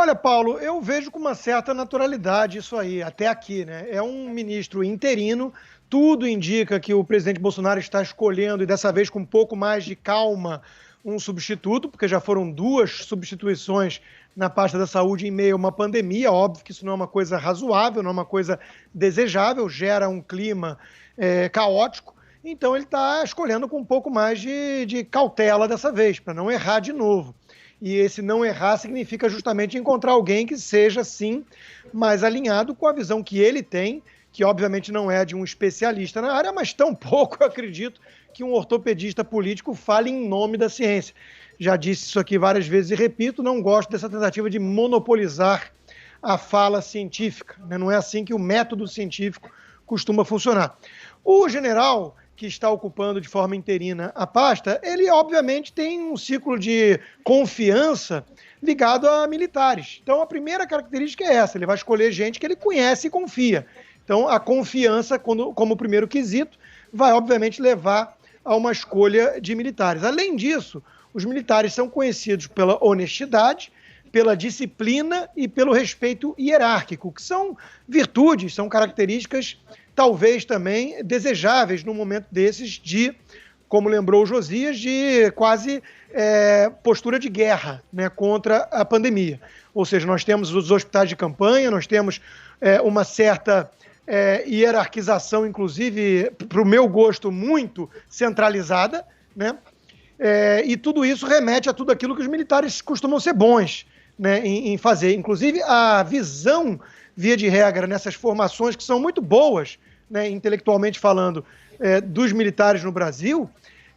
Olha, Paulo, eu vejo com uma certa naturalidade isso aí, até aqui, né? É um ministro interino, tudo indica que o presidente Bolsonaro está escolhendo, e dessa vez com um pouco mais de calma, um substituto, porque já foram 2 substituições na pasta da saúde em meio a uma pandemia. Óbvio que isso não é uma coisa razoável, não é uma coisa desejável, gera um clima caótico. Então ele está escolhendo com um pouco mais de cautela dessa vez, para não errar de novo. E esse não errar significa justamente encontrar alguém que seja, sim, mais alinhado com a visão que ele tem, que obviamente não é de um especialista na área, mas tampouco eu acredito que um ortopedista político fale em nome da ciência. Já disse isso aqui várias vezes e repito, não gosto dessa tentativa de monopolizar a fala científica, né? Não é assim que o método científico costuma funcionar. O general que está ocupando de forma interina a pasta, ele obviamente tem um ciclo de confiança ligado a militares. Então a primeira característica é essa, ele vai escolher gente que ele conhece e confia. Então a confiança, como primeiro quesito, vai obviamente levar a uma escolha de militares. Além disso, os militares são conhecidos pela honestidade, pela disciplina e pelo respeito hierárquico, que são virtudes, são características talvez também desejáveis num momento desses de, como lembrou o Josias, de quase postura de guerra, né, contra a pandemia. Ou seja, nós temos os hospitais de campanha, nós temos uma certa hierarquização, inclusive, para o meu gosto, muito centralizada, né? E tudo isso remete a tudo aquilo que os militares costumam ser bons, né, em fazer. Inclusive, a visão, via de regra, nessas formações que são muito boas, né, intelectualmente falando, dos militares no Brasil,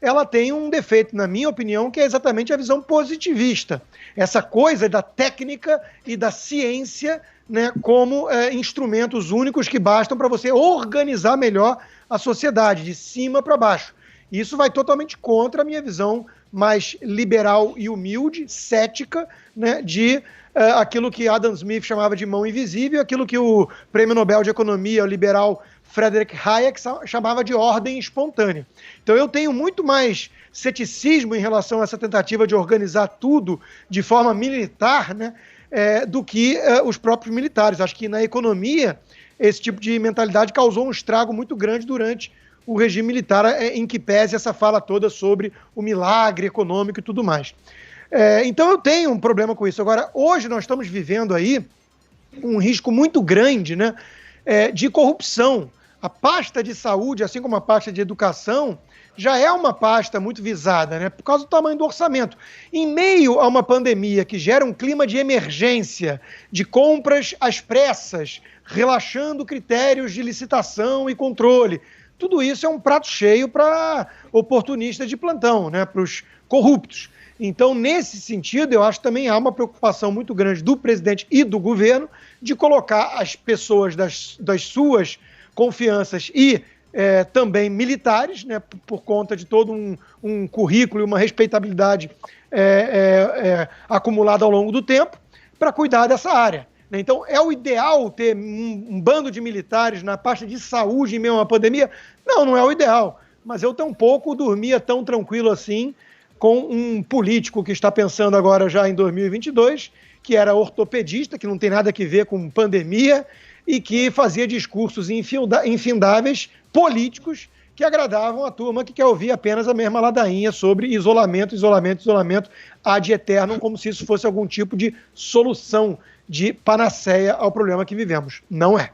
ela tem um defeito, na minha opinião, que é exatamente a visão positivista. Essa coisa da técnica e da ciência, né, como instrumentos únicos que bastam para você organizar melhor a sociedade, de cima para baixo. Isso vai totalmente contra a minha visão mais liberal e humilde, cética, né, de aquilo que Adam Smith chamava de mão invisível, aquilo que o Prêmio Nobel de Economia, o liberal Friedrich Hayek, chamava de ordem espontânea. Então eu tenho muito mais ceticismo em relação a essa tentativa de organizar tudo de forma militar, né, do que os próprios militares. Acho que na economia esse tipo de mentalidade causou um estrago muito grande durante o regime militar, em que pese essa fala toda sobre o milagre econômico e tudo mais. Então eu tenho um problema com isso. Agora, hoje nós estamos vivendo aí um risco muito grande, né, de corrupção. A pasta de saúde, assim como a pasta de educação, já é uma pasta muito visada, né, por causa do tamanho do orçamento. Em meio a uma pandemia que gera um clima de emergência, de compras às pressas, relaxando critérios de licitação e controle, tudo isso é um prato cheio para oportunistas de plantão, né, para os corruptos. Então, nesse sentido, eu acho que também há uma preocupação muito grande do presidente e do governo de colocar as pessoas das suas confianças e também militares, né, por conta de todo um currículo e uma respeitabilidade acumulada ao longo do tempo, para cuidar dessa área. Então, é o ideal ter um bando de militares na pasta de saúde em meio a uma pandemia? Não, não é o ideal. Mas eu tampouco dormia tão tranquilo assim com um político que está pensando agora já em 2022, que era ortopedista, que não tem nada a ver com pandemia, e que fazia discursos infindáveis, políticos, que agradavam a turma que quer ouvir apenas a mesma ladainha sobre isolamento, isolamento, isolamento, ad eternum, como se isso fosse algum tipo de solução, de panaceia ao problema que vivemos. Não é.